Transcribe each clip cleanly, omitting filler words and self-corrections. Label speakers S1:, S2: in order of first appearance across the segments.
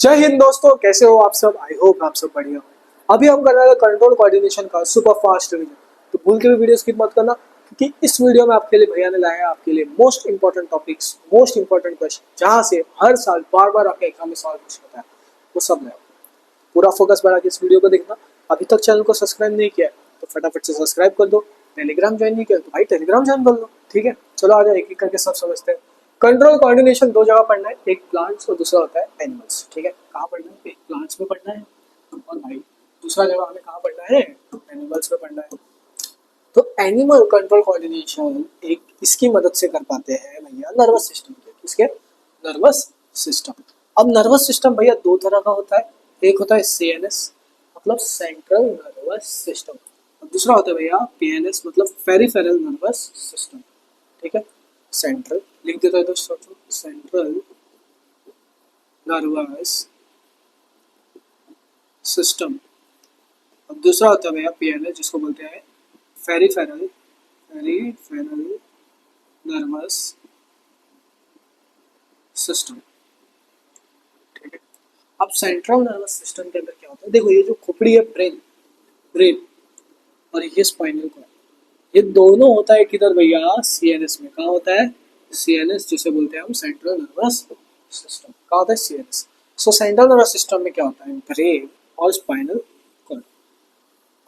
S1: जय हिंद दोस्तों, कैसे हो आप सब। आई होप आप सब बढ़िया हो। अभी हम कर रहे हैं कंट्रोल कोऑर्डिनेशन का सुपर फास्ट रिवीजन। तो भूल के भी वीडियो स्किप मत करना, क्योंकि इस वीडियो में आपके लिए भैया ने लाया है आपके लिए most important topics, most important question, जहां से हर साल बार बार आपके एग्जाम में सवाल पूछ होता है, वो सब है। पूरा फोकस बढ़ा के इस वीडियो को देखना। अभी तक चैनल को सब्सक्राइब नहीं किया है तो फटाफट से सब्सक्राइब कर दो। टेलीग्राम ज्वाइन नहीं किया तो भाई टेलीग्राम ज्वाइन कर लो। ठीक है, चलो आ जाओ, एक एक करके सब समझते हैं। कंट्रोल कोऑर्डिनेशन दो जगह पढ़ना है, एक प्लांट्स और दूसरा होता है एनिमल्स। ठीक है, कहाँ पढ़ना है? एक प्लांट्स में पढ़ना है और भाई दूसरा जगह हमें कहाँ पढ़ना है? एनिमल्स में पढ़ना है। तो एनिमल कंट्रोल कोऑर्डिनेशन एक इसकी मदद से कर पाते हैं भैया, नर्वस सिस्टम के। किसके? Nervous system. अब नर्वस सिस्टम भैया दो तरह का होता है। एक होता है सीएनएस, मतलब सेंट्रल नर्वस सिस्टम, और दूसरा होता है भैया पीएनएस, मतलब पेरिफेरल नर्वस सिस्टम। ठीक है, सेंट्रल लिख देता है दोस्तों, सेंट्रल नर्वस सिस्टम। और दूसरा होता है भैया पीएनएस, जिसको बोलते हैं पेरिफेरल पेरिफेरल नर्वस सिस्टम। ठीक है, अब सेंट्रल नर्वस सिस्टम के अंदर क्या होता है? देखो, ये जो खोपड़ी है, ब्रेन ब्रेन और ये स्पाइनल कॉर्ड, ये दोनों होता है किधर भैया? सीएनएस में। कहाँ होता है? सीएनएस, जिसे बोलते हैं हम सेंट्रल नर्वस सिस्टम। कहाँ होता है? सीएनएस। सो सेंट्रल नर्वस सिस्टम में क्या होता है? ब्रेन और स्पाइनल कॉर्ड।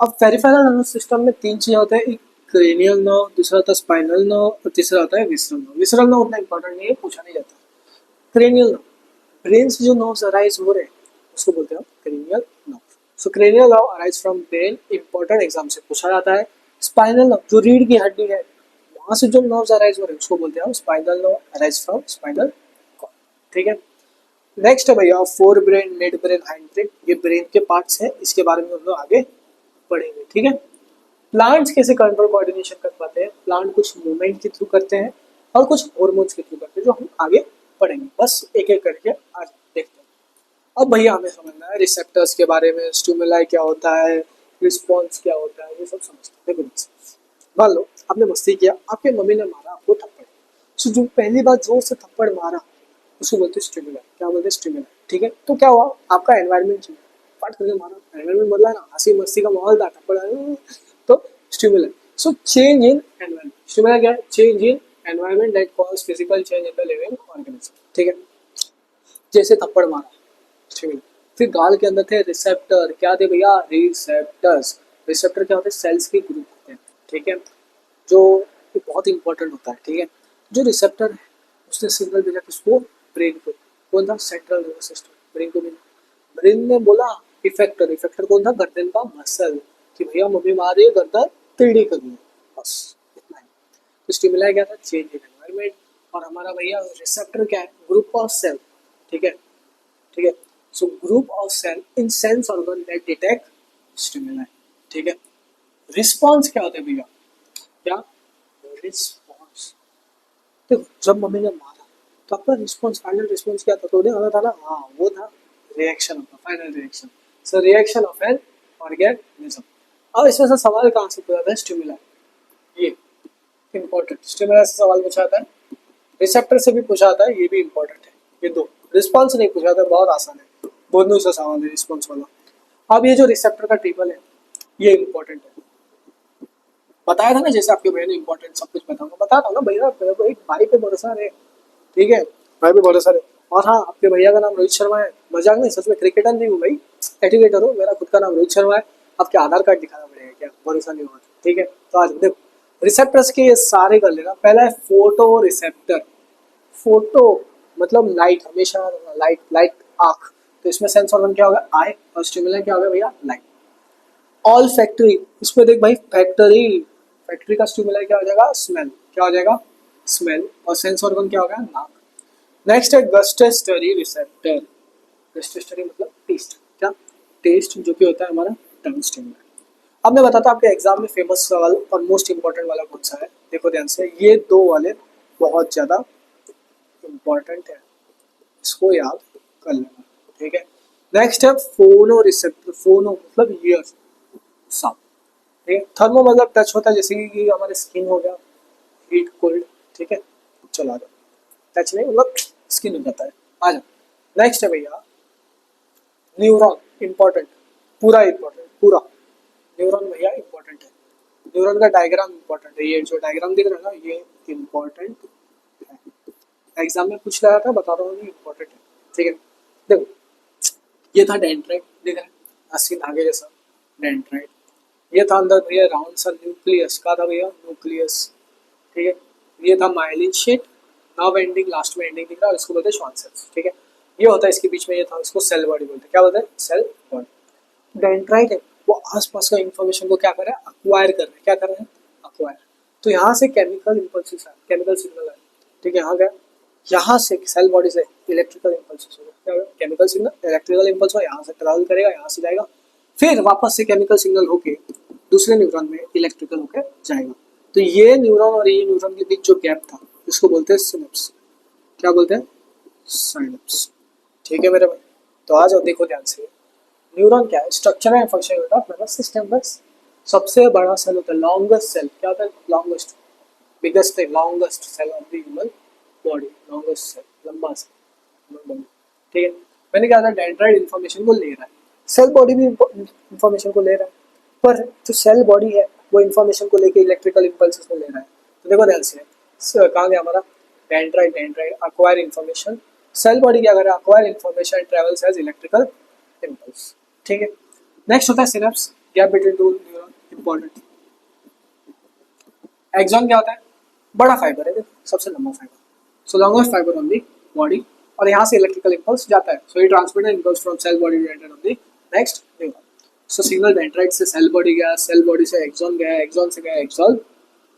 S1: अब पेरिफेरल नर्वस सिस्टम में तीन चीजें होते हैं, एक क्रेनियल नर्व, दूसरा होता है स्पाइनल नर्व और तीसरा होता है विसरल नर्व। विसरल नर्व उतना इंपॉर्टेंट नहीं है, पूछा नहीं जाता। क्रेनियल नर्व, ब्रेन से जो नर्व्स अराइज हो रहे हैं उसको बोलते हैं cranial nerve. So cranial nerve arise from brain, important exam से पूछा जाता है। स्पाइनल नर्व जो रीढ़ की हड्डी है, वहां से जो नर्व्स अराइज हो रहे हैं उसको बोलते हैं spinal nerve arise from spinal cord. ठीक है, नेक्स्ट है भैया fore brain, mid brain, hind brain. ये ब्रेन के पार्ट्स हैं, इसके बारे में हम लोग आगे पढ़ेंगे। ठीक है, प्लांट्स कैसे कंट्रोल कोऑर्डिनेशन कर पाते हैं? प्लांट कुछ मूवमेंट के थ्रू करते हैं और कुछ हॉर्मोन्स के थ्रू करते हैं, जो हम आगे पढ़ेंगे। बस एक एक करके आज देखते हैं। अब भैया हमें समझना है रिसेप्टर्स के बारे में, स्टिमुलाई क्या होता है, रिस्पॉन्स क्या होता है, ये सब समझते हैं। देखो, मान लो आपने मस्ती किया, आपके मम्मी ने मारा आपको थप्पड़। सो जो पहली बार जोर से थप्पड़ मारा उसको बोलते हैं स्टिमुलाई। क्या बोलते हैं? स्टिमुलाई। ठीक है, तो क्या हुआ? आपका एनवायरमेंट चेंज, फट करके मारा, एनवायरमेंट बदला ना, हंसी मस्ती का माहौल था, थप्पड़ आया, तो stimuli. So change in environment. Stimuli क्या है? Change in environment that cause physical change in the living organism. ठीक है, जैसे थप्पड़ मारा, स्टिमुलाई। फिर गाल के अंदर थे रिसेप्टर। क्या थे भैया? रिसेप्टर्स। रिसेप्टर क्या होते हैं? सेल्स के ग्रुप होते हैं। ठीक है, जो बहुत इंपॉर्टेंट होता है। ठीक है, जो रिसेप्टर है उसने सिग्नल भेजा किसको? ब्रेन को। कौन था? Central nervous system. ब्रेन को भेजा। ब्रेन ने बोला इफेक्टर। इफेक्टर कौन था? गर्दन का मसल, कि भैया मम्मी मार रही है, गर्दन टेढ़ी करनी है, बस इतना ही। तो स्टिमुलाई क्या था? Change in environment. और हमारा भैया रिसेप्टर क्या है? Group of cell. ठीक है, ठीक है। So group of cell in sense organ that detect stimuli. ठीक है, रिस्पॉन्स क्या होता है भैया? क्या? रिस्पॉन्स। देखो, जब मम्मी ने मारा तो आपका रिस्पॉन्स, फाइनल रिस्पॉन्स क्या था? तो उन्हें आना था ना, हाँ वो था reaction of final reaction. So reaction of an organism. अब इसमें से सवाल कहाँ से पूछा था? स्टिमुलाई। ये इंपॉर्टेंट, स्टिमुलाई से सवाल पूछा था, रिसेप्टर से भी पूछा था, ये भी इंपॉर्टेंट है। ये दो रिस्पॉन्स नहीं पूछा था, बहुत आसान है, दोनों से सवाल है रिस्पॉन्स वाला। अब ये जो रिसेप्टर का टेबल है ये इंपॉर्टेंट है। बताया था ना, जैसे आपके भैया ने इंपॉर्टेंट सब कुछ बताऊंगा, बताता हूँ ना भैया, मेरे को एक भाई पे भरोसा है। ठीक है, भाई पे भरोसा है। और हाँ, आपके भैया का नाम रोहित शर्मा है, मजाक नहीं, सच में क्रिकेटर नहीं हूँ भाई, एजुकेटर हूँ। मेरा खुद का नाम रोहित शर्मा है। आपके आधार कार्ड दिखाना पड़ेगा क्या? भरोसा नहीं होगा तो। ठीक है, तो आज देखो रिसेप्टर्स के ये सारे कर लेना। पहला है फोटो रिसेप्टर। फोटो मतलब लाइट, हमेशा लाइट, लाइट आंख। तो इसमें सेंस ऑर्गन क्या होगा? आई। और स्टिमुलेंट क्या होगा भैया? लाइट। ऑल फैक्ट्री, इसमें देख भाई, फैक्ट्री, फैक्ट्री का स्टिमुलाई क्या हो जाएगा? स्मेल। क्या हो जाएगा? स्मेल। और सेंस ऑर्गन क्या होगा? नाक। नेक्स्ट है गस्टेस्टरी रिसेप्टर। गस्टेस्टरी मतलब टेस्ट। क्या? टेस्ट, जो कि होता है हमारा टंग स्टिमुलाई। अब मैं बताता हूँ आपके एग्जाम में फेमस सवाल और मोस्ट इंपॉर्टेंट वाला कौन सा है। देखो ध्यान से, ये दो वाले बहुत ज्यादा इंपॉर्टेंट है, इसको याद कर लेना। ठीक है, नेक्स्ट है फोनो रिसेप्टर। फोनो मतलब ईयर, साउंड। ठीक है, थर्मो मतलब टच होता है, जैसे कि हमारे स्किन हो गया, हीट कोल्ड। ठीक है, चलो आ जाओ। टच नहीं मतलब स्किन हो जाता है। आ जाओ। नेक्स्ट है भैया न्यूरॉन इंपॉर्टेंट, पूरा इंपॉर्टेंट, पूरा न्यूरॉन भैया इंपॉर्टेंट है। न्यूरॉन का डायग्राम इंपॉर्टेंट है, ये जो डायग्राम दिख रहा है ना ये इंपॉर्टेंट है, एग्जाम में पूछ रहा था, बता रहा हूँ इंपॉर्टेंट है। ठीक है, देखो ये था डेंड्राइट, दिख रहा है अस्सी धागे जैसा डेंड्राइट। ये था अंदर भैया राउंड सा न्यूक्लियस, का था भैया न्यूक्लियस। ठीक है, ये था myelin sheath, now ending, last में एंडिंग दिख रहा है, और इसको बोलते हैं श्वान सेल्स। ठीक है, ये होता है इसके बीच में, ये था, इसको सेल बॉडी बोलते हैं। क्या बोलते हैं? Cell body. डेंड्राइट है वो आसपास का इंफॉर्मेशन को क्या कर रहा है? अक्वायर कर रहा है। क्या कर रहे हैं? अक्वायर। तो यहाँ से केमिकल इम्पल्सिस है, केमिकल सिग्नल है। ठीक है, यहाँ गया, यहाँ से सेल बॉडी से इलेक्ट्रिकल इम्पल्सिस होगा। क्या होगा? केमिकल सिग्नल, इलेक्ट्रिकल इम्पल्स हो, यहाँ से ट्रैवल करेगा, यहाँ से जाएगा, फिर वापस से केमिकल सिग्नल होके दूसरे न्यूरॉन में इलेक्ट्रिकल होकर जाएगा। तो ये न्यूरॉन और ये न्यूरॉन के बीच जो गैप था इसको बोलते हैं सिनेप्स। क्या बोलते हैं? साइनेप्स। ठीक है मेरे भाई, तो आ जाओ, देखो ध्यान से। न्यूरॉन क्या है? स्ट्रक्चर एंड फंक्शन होता है नर्वस सिस्टम बस। सबसे बड़ा सेल होता है, लॉन्गेस्ट सेल। क्या होता है? लॉन्गेस्ट, बिगेस्ट है, longest cell of the human body, longest cell, लंबा सेल ह्यूमन बॉडी। ठीक है, मैंने कहा था डेंड्राइट इन्फॉर्मेशन को ले रहा है, सेल बॉडी भी इन्फॉर्मेशन को ले रहा है, पर जो सेल बॉडी है वो इन्फॉर्मेशन को लेके इलेक्ट्रिकल इम्पल्सेस को ले रहा है। तो देखो ध्यान से, कहाँ गया हमारा dendrite? Dendrite acquire information, cell body क्या करे? Acquire information, travels as electrical impulse. ठीक है, नेक्स्ट होता है synapse, gap between two neuron, important. Axon क्या होता है? बड़ा फाइबर है, सबसे लंबा fibre, so longest fibre on the body, और यहाँ से इलेक्ट्रिकल इम्पल्स जाता है। सो ये transmitted impulse from cell body to enter on the next neuron. So signal dendrite से सेल बॉडी गया, सेल बॉडी से एक्सॉन गया, एक्सॉन से गया axon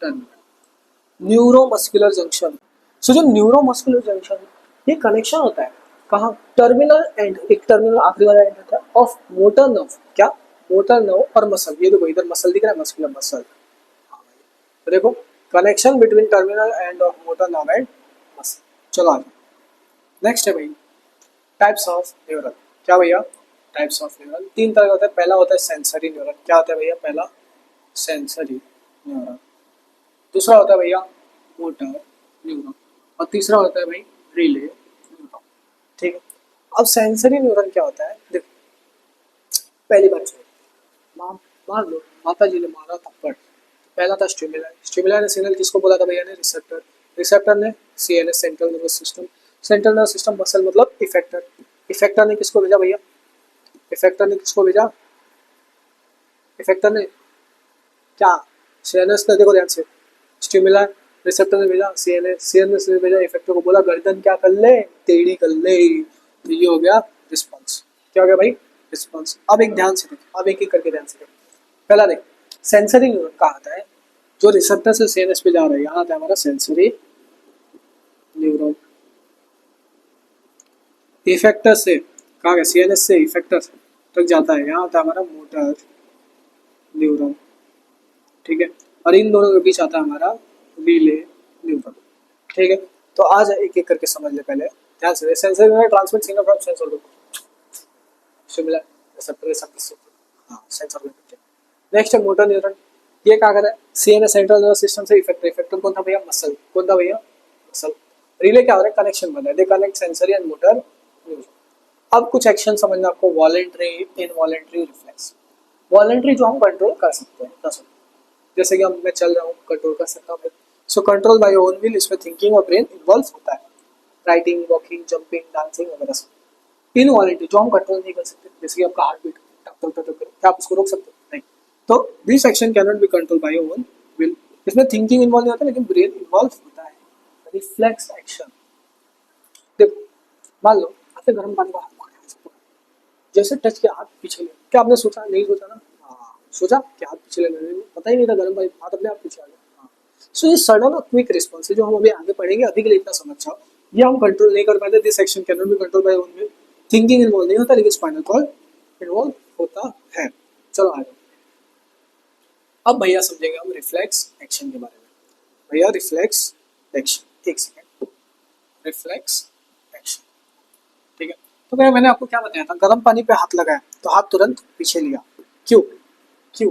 S1: terminal. Neuromuscular junction. So जो न्यूरोमस्कुलर जंक्शन, ये कनेक्शन होता है कहाँ? टर्मिनल एंड, एक टर्मिनल आखिरी वाला एंड होता है ऑफ मोटर नर्व। क्या? मोटर नर्व और मसल। ये देखो इधर मसल दिख रहा है, मस्कुलर मसल। तो देखो connection between terminal end of motor nerve and muscle. चलो आगे, नेक्स्ट है भाई टाइप्स ऑफ न्यूरॉन। क्या भैया? टाइप्स ऑफ न्यूरॉन तीन तरह का होता है। पहला होता है सेंसरी न्यूरॉन। क्या होता है भैया? पहला सेंसरी न्यूरॉन, दूसरा होता है भैया मोटर न्यूरॉन, और तीसरा होता है भाई रिले न्यूरॉन। ठीक है, अब सेंसरी न्यूरॉन क्या होता है? देखो पहली बात सुनो, मान लो माता जी ने मारा थप्पड़, पहला था स्टिमुलर। स्टिमुलर ने सिग्नल किसको बोला था भैया? ने रिसेप्टर। रिसेप्टर ने CNS, central nervous system. Central nervous system muscle मतलब इफेक्टर। इफेक्टर ने किसको भेजा भैया? इफेक्टर ने किसको भेजा? इफेक्टर ने क्या? सीएनएस ने। देखो ध्यान से, स्टिमुलर, रिसेप्टर ने भेजा सीएनएस, सीएनएस ने भेजा इफेक्टर को, बोला गर्दन क्या कर ले? टेढ़ी कर ले। तो ये हो गया रिस्पॉन्स। क्या हो गया भाई? रिस्पॉन्स। अब एक ध्यान से देखो, अब एक एक करके ध्यान से देखो। पहला देख, सेंसरी न्यूरॉन कहाँ आता है? जो रिसेप्टर से सीएनएस पे जा रहा है, यहाँ आता है हमारा सेंसरी न्यूरॉन। इफेक्टर से कहाँ गया? सीएनएस से इफेक्टर तक जाता है, यहाँ आता है हमारा मोटर न्यूरॉन। ठीक है, और इन दोनों के बीच आता है हमारा रिले न्यूरॉन। ठीक है, तो आज एक एक करके समझ ले पहले ध्यान से। Sensory neuron transmit signal from sensor to similar receptor, receptor, हाँ सेंसर। नेक्स्ट है मोटर न्यूरॉन। ये क्या कर रहा है? सीएनएस, सेंट्रल नर्वस सिस्टम से इफेक्टर। इफेक्टर कौन था भैया? मसल। कौन था भैया? मसल। रिले क्या हो रहा है? कनेक्शन बन रहा है, they connect sensory and motor neuron. अब कुछ एक्शन समझना आपको, वॉलेंट्री, इनवॉलेंट्री, रिफ्लेक्स। वॉलेंट्री जो हम कंट्रोल कर सकते हैं, जैसे कि मैं चल रहा हूँ, कंट्रोल कर सकता हूँ। So control by own will, इसमें थिंकिंग और ब्रेन इन्वॉल्व होता है। राइटिंग, वॉकिंग, जंपिंग, डांसिंग वगैरह सब। इनवॉलेंट्री जो हम कंट्रोल नहीं कर सकते, जैसे कि आपका हार्ट बीट टक टक टक टक, क्या आप उसको रोक सकते हो? नहीं। तो this action can not be control by own will. इसमें थिंकिंग इन्वॉल्व नहीं होता, लेकिन ब्रेन इन्वॉल्व होता है। रिफ्लेक्स एक्शन, देखो मान लो आपने गर्म पानी का हाथ पकड़ा, जैसे टच के हाथ पीछे ले, क्या आपने सोचा? नहीं सोचा ना? हाँ सोचा कि हाथ पीछे लेने, पता ही नहीं था गर्म पानी, हाथ अपने आप पीछे आ गया। हाँ, सो ये सडन और क्विक रिस्पॉन्स है जो हम अभी आगे पढ़ेंगे। अभी के लिए इतना समझ जाओ, ये हम कंट्रोल नहीं कर पाते। This action can not be control by own will. Thinking involve नहीं होता, लेकिन स्पाइनल कॉर्ड इन्वॉल्व होता है। चलो आगे, अब भैया समझेंगे हम रिफ्लेक्स एक्शन के बारे में। भैया रिफ्लेक्स एक्शन, एक सेकेंड, रिफ्लेक्स एक्शन। ठीक है, तो भैया मैंने आपको क्या बताया था? गर्म पानी पे हाथ लगाया तो हाथ तुरंत पीछे लिया, क्यों? क्यों?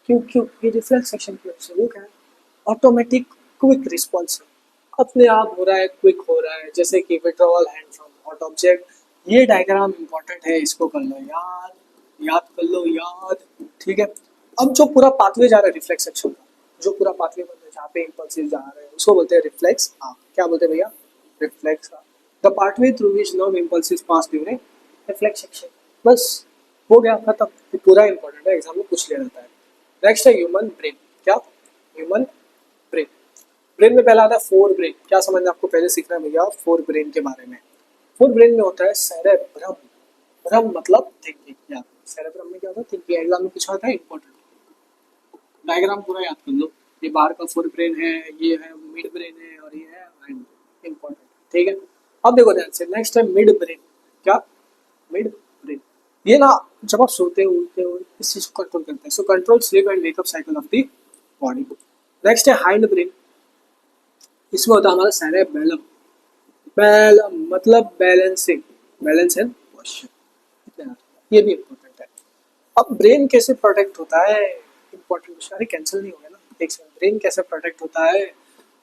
S1: क्यों? क्यों? ये रिफ्लेक्स एक्शन की वजह से। वो क्या है? ऑटोमेटिक क्विक रिस्पॉन्स, अपने आप हो रहा है, क्विक हो रहा है। जैसे कि withdrawal hand from hot object, ये डायग्राम इंपॉर्टेंट है, इसको कर लो याद, याद कर लो याद, ठीक है। अब जो पूरा पाथवे जा रहा है रिफ्लेक्स सेक्शन का, जो पूरा पाथवे बन रहा है जहाँ पे इम्पल्सिव जा रहे हैं उसको बोलते हैं रिफ्लेक्स आर्क। क्या बोलते हैं भैया? Reflex arc. The pathway through which nerve impulsive pass during reflex section. बस हो गया खत्म। ये पूरा इंपॉर्टेंट है, एग्जाम में पूछ लिया जाता है। नेक्स्ट है ह्यूमन ब्रेन। क्या? Human brain. ब्रेन में पहला आता है फोर ब्रेन। क्या समझना आपको पहले सीखना है भैया फोर ब्रेन के बारे में। फोर ब्रेन में होता है सेरेब्रम। ब्रम मतलब थिंकिंग। याद, सेरेब्रम में क्या होता है? थिंकिंग। एग्जाम में पूछा था, इंपॉर्टेंट। डायग्राम पूरा याद कर लो। ये बाहर का फोर ब्रेन है, ये है मिड ब्रेन है, और ये है हाइंड। इंपॉर्टेंट, ठीक है। अब देखो ध्यान से, नेक्स्ट है मिड ब्रेन। क्या? Mid brain. ये ना जब आप सोते हो उठते हो इस चीज को कंट्रोल करते हैं। So control sleep and wake up cycle of the body. Next है हाइंड ब्रेन। इसमें होता है हमारा सेरेबेलम। बैलम मतलब बैलेंसिंग, बैलेंस एंड पोस्चर। ये भी इम्पोर्टेंट है। अब ब्रेन कैसे प्रोटेक्ट होता है? Important question. अरे कैंसिल नहीं हो गया ना, एक सेकंड। ब्रेन कैसे प्रोटेक्ट होता है?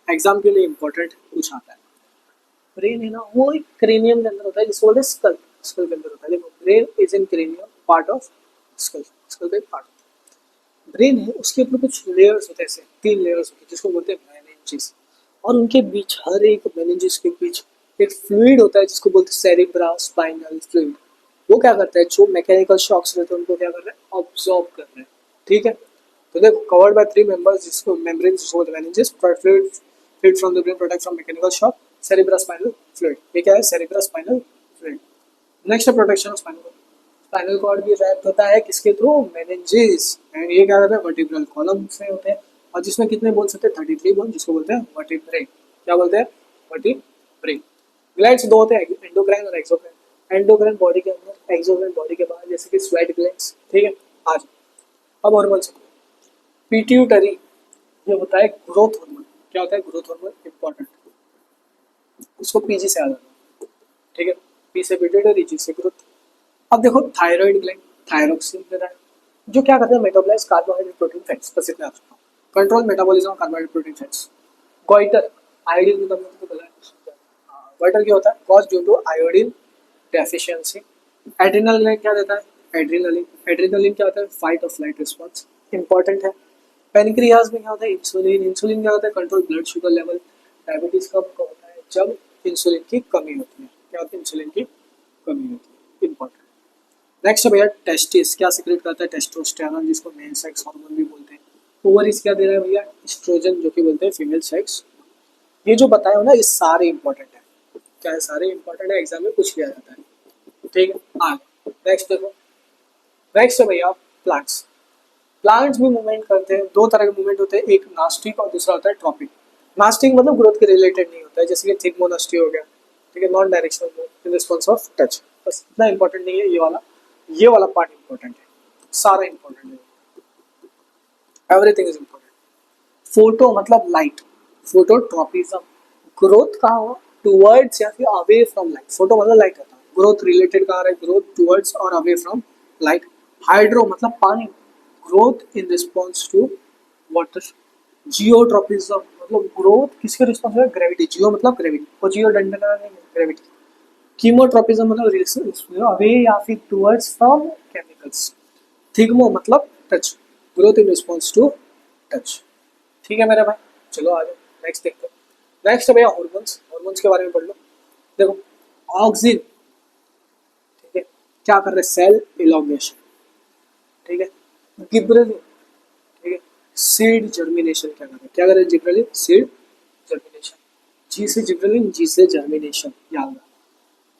S1: एग्जाम के लिए इम्पोर्टेंट कुछ आता है। ब्रेन है ना, वो एक क्रेनियम के अंदर होता है जिसको बोलते हैं स्कल। स्कल के अंदर होता है। देखो, brain is in cranium part of skull. Skull का एक पार्ट। ब्रेन है, उसके ऊपर कुछ लेयर्स होते हैं, ऐसे तीन लेयर्स होते हैं जिसको बोलते हैं मेनिंजेस। और उनके बीच, हर एक मेनिंजेस के बीच एक फ्लूइड होता है जिसको बोलते हैं सेरिब्रा स्पाइनल फ्लूइड। वो क्या करता है? जो मैकेनिकल शॉक्स रहते हैं उनको क्या कर रहे हैं? ऑब्जॉर्व कर रहे हैं, ठीक है। तो देखो, कवर्ड बाय थ्री मेंबर्स जिसको मेम्ब्रेन जिसको बोलते हैं meninges. Fluid fluid from the brain protect from mechanical shock. Cerebra spinal fluid. ये क्या है? Cerebra spinal fluid. नेक्स्ट है protection of spinal cord. Spinal cord भी रैप्ट होता है किसके थ्रू? मेनिंजेस। एंड ये क्या करता है? वर्टिब्रल कॉलम से होते हैं। और जिसमें कितने बोन होते हैं? 33 बोन, जिसको बोलते हैं वर्टिब्रे। क्या बोलते हैं? वर्टिब्रे। ग्लैंड्स दो होते हैं, एंडोक्राइन और एक्सोक्राइन। एंडोक्राइन बॉडी के अंदर, एक्सोक्राइन बॉडी के बाहर, जैसे कि स्वेट ग्लैंड्स, ठीक है। आज अब हार्मोन्स। पिट्यूटरी, ये होता है ग्रोथ हार्मोन। क्या होता है? Growth hormone. इंपॉर्टेंट, इसको पीजी से याद रखना, ठीक है। पी से पिट्यूटरी, जी से ग्रोथ। अब देखो थायराइड ग्लैंड, थायरोक्सिन ग्लैंड, जो क्या करते हैं? Metabolise carbohydrate protein fats. बस इतना याद रखना। Control metabolism of carbohydrate protein fats. Goitre, iodine की कमी होती है तो गोइटर क्या होता है? Cause due to iodine deficiency. Adrenal gland क्या देता है? एड्रिनलिन। एड्रिनलिन क्या होता है? फाइट और फ्लाइट रिस्पॉन्स। इंपॉर्टेंट है। पेनक्रियाज में क्या होता है? इंसुलिन। इंसुलिन क्या होता है? Control blood sugar level. Diabetes कब होता है? जब इंसुलिन की कमी होती है। क्या होती है? इंसुलिन की कमी होती है। इंपॉर्टेंट। नेक्स्ट है भैया टेस्टिस। क्या सीक्रेट करता है? टेस्टोस्टेरोन, जिसको मेल सेक्स हार्मोन भी बोलते हैं। ओवरीज क्या दे रहा है भैया? एस्ट्रोजन, जो कि बोलते हैं फीमेल सेक्स। ये जो बताया हो ना, ये सारे इंपॉर्टेंट है। क्या है? सारे इंपॉर्टेंट है, एग्जाम में पूछ लिया जाता है, ठीक है। आगे नेक्स्ट देखो। नेक्स्ट है भैया प्लांट्स। प्लांट्स भी मूवमेंट करते हैं। दो तरह के मूवमेंट होते हैं, एक नास्टिक और दूसरा होता है ट्रॉपिक। नास्टिक मतलब ग्रोथ के रिलेटेड नहीं होता है, जैसे कि थिग्मोनास्टी हो गया, ठीक है। Non directional move in response of touch. बस इतना इंपॉर्टेंट नहीं है ये वाला। ये वाला पार्ट इंपॉर्टेंट है, सारा इंपॉर्टेंट है, एवरीथिंग इज इंपॉर्टेंट। फोटो मतलब लाइट। फोटोट्रॉपिज्म, ग्रोथ कहाँ हो? टुवर्ड्स या फिर अवे फ्रॉम लाइट। फोटो मतलब लाइट रहता है, ग्रोथ रिलेटेड कहाँ है? ग्रोथ टुवर्ड्स और अवे फ्रॉम लाइट। हाइड्रो मतलब पानी, growth in response to water. Geotropism मतलब ग्रोथ किसके रिस्पॉन्स में? ग्रेविटी। जियो मतलब ग्रेविटी, और जियो डंडा नहीं, ग्रेविटी। कीमोट्रॉपिज्म मतलब अवे या फिर टुवर्ड्स फ्रॉम केमिकल्स। थिग्मो मतलब touch, growth in response to touch, ठीक है मेरे भाई। चलो आ जाओ नेक्स्ट देखते हैं। नेक्स्ट है भैया हॉर्मोन्स। हॉर्मोन्स के बारे में पढ़ लो। देखो, ऑक्सिन, ठीक है, क्या कर रहे हैं? सेल इलॉन्गेशन, ठीक है। गिब्रेलिन, ठीक है, सीड जर्मिनेशन क्या कर रहे हैं? क्या कर रहे हैं? Gibberellin seed germination. जी से जिब्रेलिन, जी से जर्मिनेशन, याद रखना।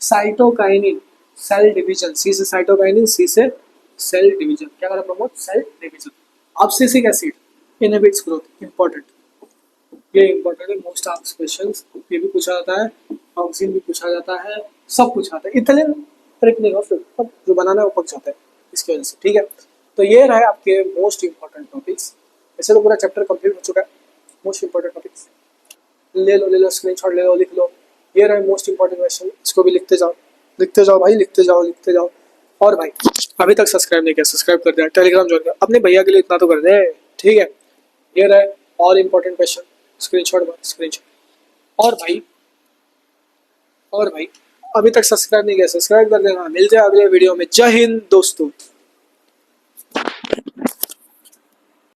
S1: Cytokinin cell division. सी से साइटोकाइनिन, सी से सेल डिवीजन। क्या कर रहा है? Promote cell division. Abscisic acid inhibits growth. Important, ये इंपॉर्टेंट है। मोस्ट आस्क्ड क्वेश्चंस ये भी पूछा जाता है, ऑक्सीजन भी पूछा जाता है, सब पूछा जाता है। इथिलीन ट्रिक नहीं हो, फिर सब जो बनाना है वो पक जाता है इसकी वजह से, ठीक है। तो ये रहे आपके मोस्ट इंपॉर्टेंट टॉपिक्स। ऐसे तो पूरा चैप्टर कंप्लीट हो चुका है। मोस्ट इंपॉर्टेंट टॉपिक्स ले लो, स्क्रीनशॉट ले लो, लिख लो। ये रहे मोस्ट इंपॉर्टेंट क्वेश्चन, इसको भी लिखते जाओ भाई, लिखते जाओ। और भाई अभी तक सब्सक्राइब नहीं किया, सब्सक्राइब कर दिया, टेलीग्राम ज्वाइन कर, अपने भैया के लिए इतना तो कर दे, ठीक है। ये रहे और इंपॉर्टेंट क्वेश्चन, स्क्रीनशॉट। और भाई अभी तक सब्सक्राइब नहीं किया सब्सक्राइब कर देना। मिलते हैं अगले वीडियो में। जय हिंद दोस्तों।